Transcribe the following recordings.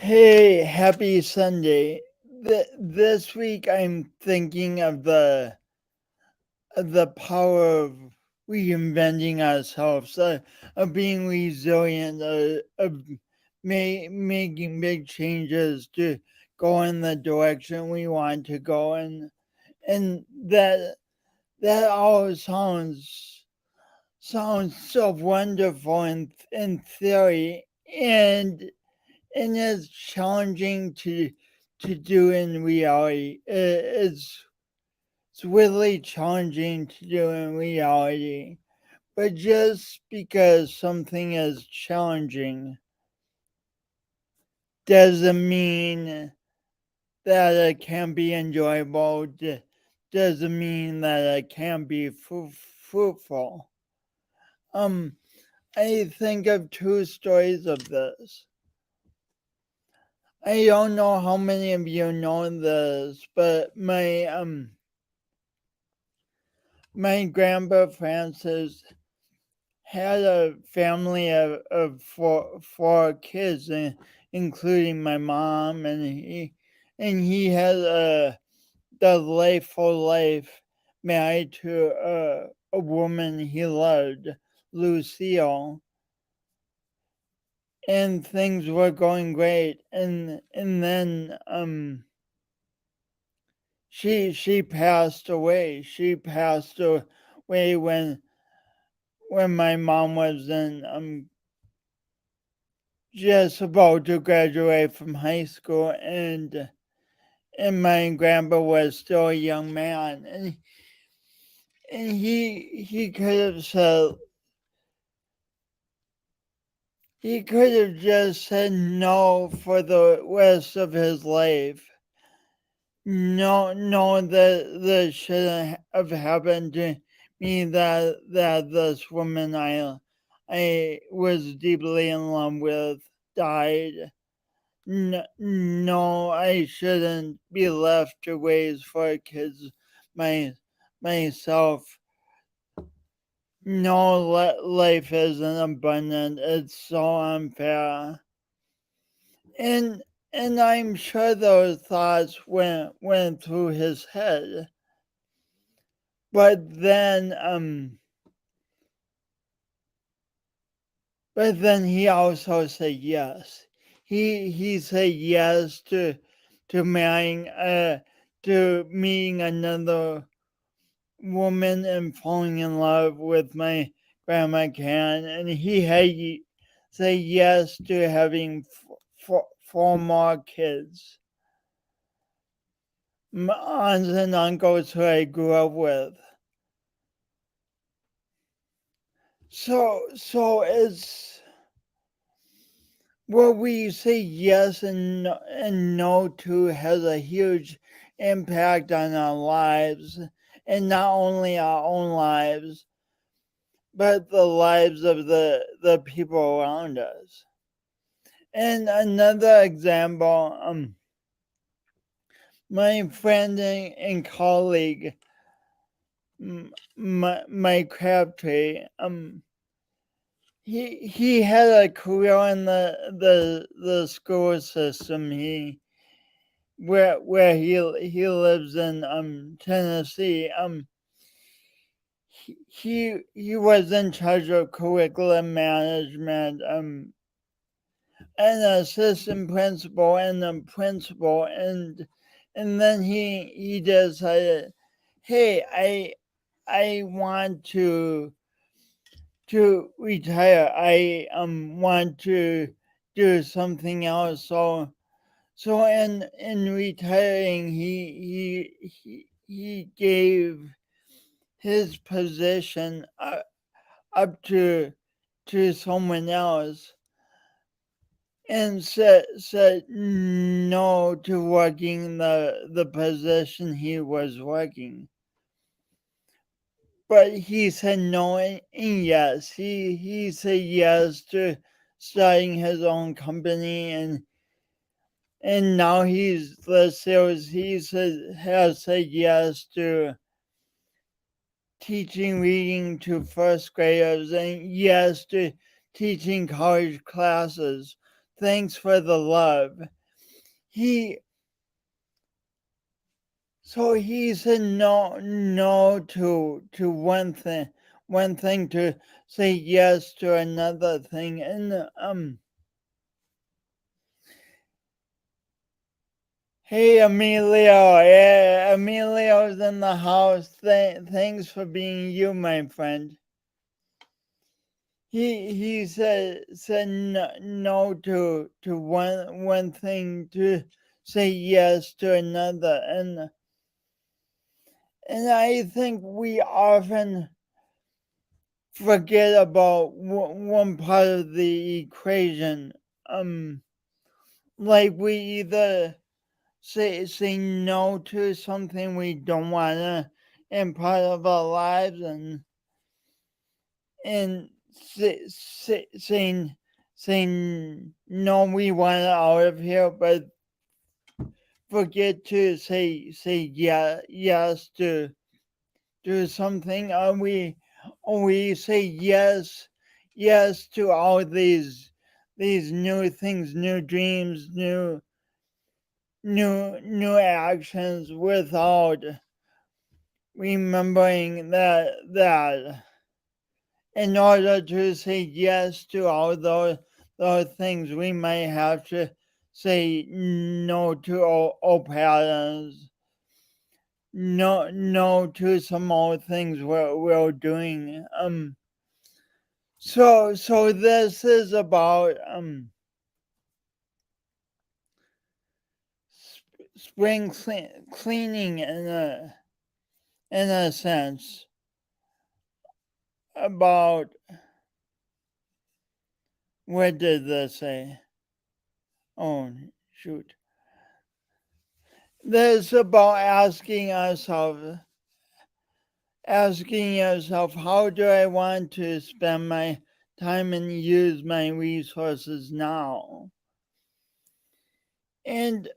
Hey, happy Sunday. This week I'm thinking of the power of reinventing ourselves, of being resilient, of making big changes to go in the direction we want to go in. And that all sounds so wonderful in theory, and it's challenging to do in reality. It's really challenging to do in reality. But just because something is challenging doesn't mean that it can be enjoyable. Doesn't mean that it can be fruitful. Um, I think of two stories of this. I don't know how many of you know this, but my grandpa Francis had a family of four kids, including my mom, and he had a delightful life, married to a woman he loved, Lucille, and things were going great, and then she passed away. She passed away when my mom was in just about to graduate from high school, and my grandpa was still a young man, and he could have said, he could have just said no for the rest of his life. No, that shouldn't have happened to me. That this woman I was deeply in love with died. No, I shouldn't be left to raise four kids my myself. No, life isn't abundant. It's so unfair. And I'm sure those thoughts went through his head. But then he also said yes. He said yes to marrying to meeting another woman and falling in love with my grandma Karen, and he had say yes to having four more kids, aunts and uncles who I grew up with. So it's what we say yes and no to has a huge impact on our lives, and not only our own lives, but the lives of the people around us. And another example, my friend and colleague, my Crabtree, he had a career in the school system. He lives in Tennessee. He was in charge of curriculum management, an assistant principal and a principal, and then he decided, hey, I want to retire. I want to do something else. So in retiring, he gave his position up to someone else, and said no to working the position he was working. But he said no and yes. He said yes to starting his own company, and now he's the sales. Has said yes to teaching reading to first graders, and yes to teaching college classes thanks for the love. He So he said no to one thing, to say yes to another thing. And hey Emilio, yeah, Emilio's in the house. Thanks for being you, my friend. He said no to one thing, to say yes to another. And I think we often forget about one part of the equation. Um, like we either say no to something we don't wanna in part of our lives, and saying no, we want out of here, but forget to say yes to do something. We say yes to all these new things, new dreams, new actions, without remembering that in order to say yes to all those things, we may have to say no to old patterns, no to some old things we're doing. So this is about spring cleaning in a sense, about, what did this say? Oh shoot. This is about asking yourself, how do I want to spend my time and use my resources now? And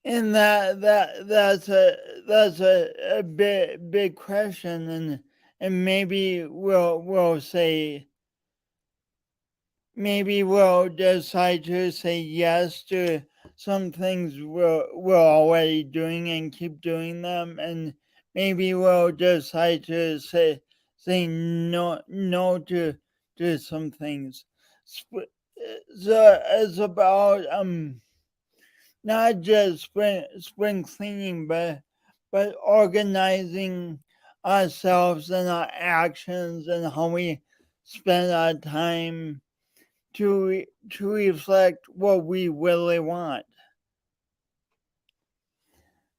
that's a big question, and maybe we'll decide to say yes to some things we're already doing and keep doing them, and maybe we'll decide to say no to some things. So it's about not just spring cleaning, but organizing ourselves and our actions and how we spend our time, to reflect what we really want.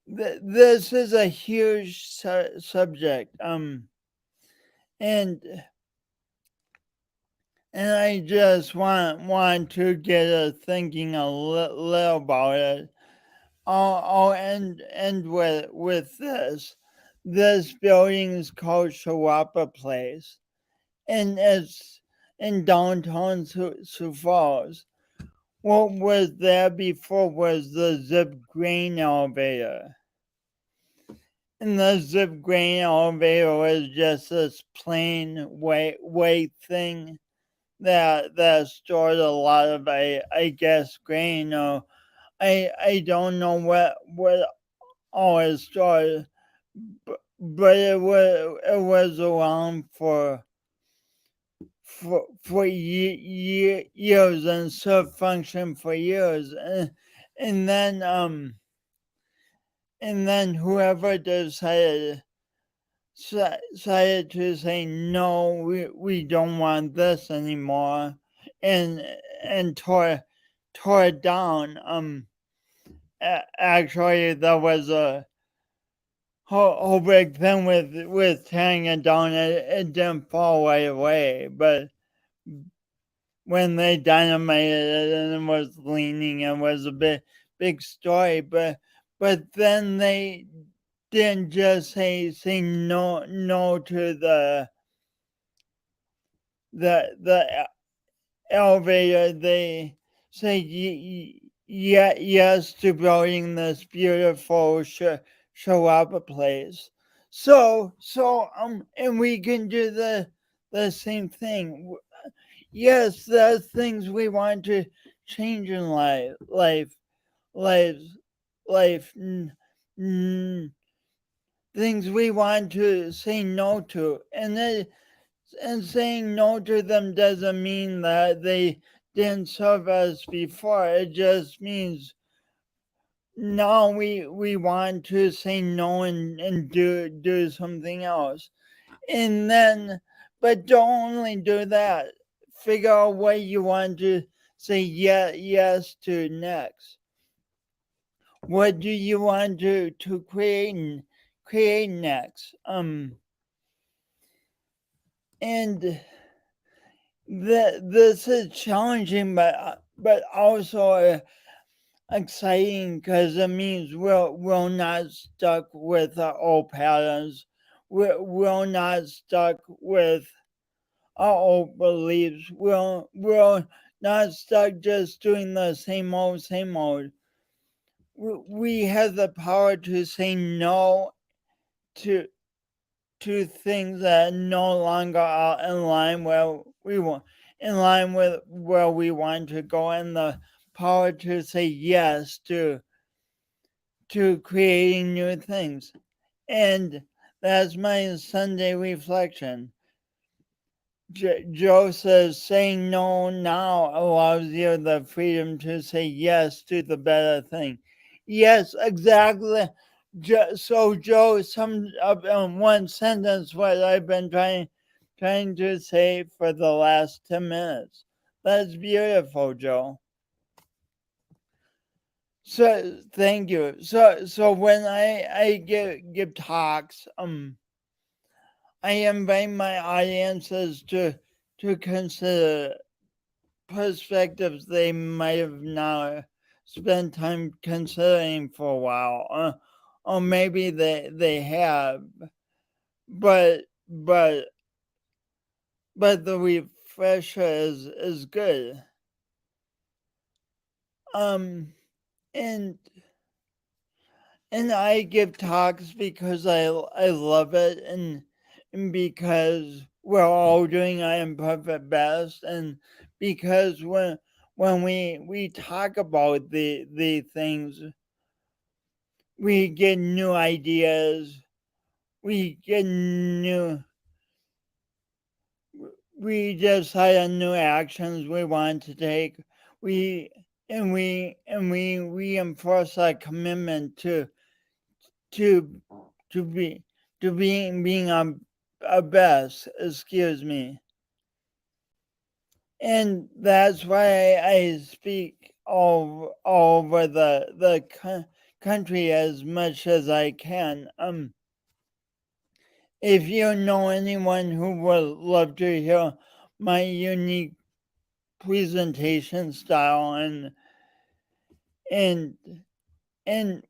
This is a huge subject, and I just want to get us thinking a little about it. I'll end with this. This building is called Shawapa Place, and it's in downtown Sioux Falls. What was there before was the Zip grain elevator. And the Zip grain elevator was just this plain weight thing that stored a lot of, I guess, grain, or I don't know what all it stored, but it was around for years, and served function for years, and then whoever decided to say no, we don't want this anymore, and tore it down. Actually, there was a whole big thing with tearing it down. It didn't fall right away, but when they dynamited it and it was leaning, it was a big story. But then they didn't just say no to the elevator. They say yes to building this beautiful show up a place. So and we can do the same thing. Yes, there's things we want to change in life, life, things we want to say no to, and saying no to them doesn't mean that they didn't serve us before. It just means now we want to say no and do something else. And then, but don't only do that. Figure out what you want to say yes to next. What do you want to create next? And this is challenging, but also exciting because it means we're not stuck with our old patterns. We're not stuck with our old beliefs. We're not stuck just doing the same old. We have the power to say no to things that no longer are in line where we want, in line with where we want to go, and the power to say yes to creating new things. And that's my Sunday reflection. Joe says saying no now allows you the freedom to say yes to the better thing. Yes, exactly. So Joe summed up in one sentence what I've been trying to say for the last 10 minutes. That's beautiful, Joe. So thank you. So when I give talks, I invite my audiences to consider perspectives they might have not spent time considering for a while, or maybe they have, but the refresher is good. Um, and I give talks because I love it, and because we're all doing our imperfect best, and because when we talk about the things, we get new ideas, we get new, we decide on new actions we want to take. We we reinforce our commitment to be being our best. Excuse me. And that's why I speak all over the country as much as I can. If you know anyone who would love to hear my unique presentation style and and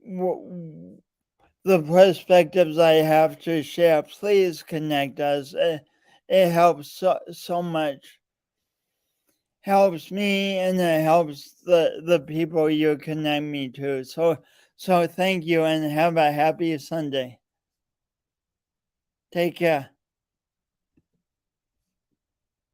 the perspectives I have to share, please connect us. It helps so much. Helps me, and it helps the people you connect me to. So thank you, and have a happy Sunday. Take care.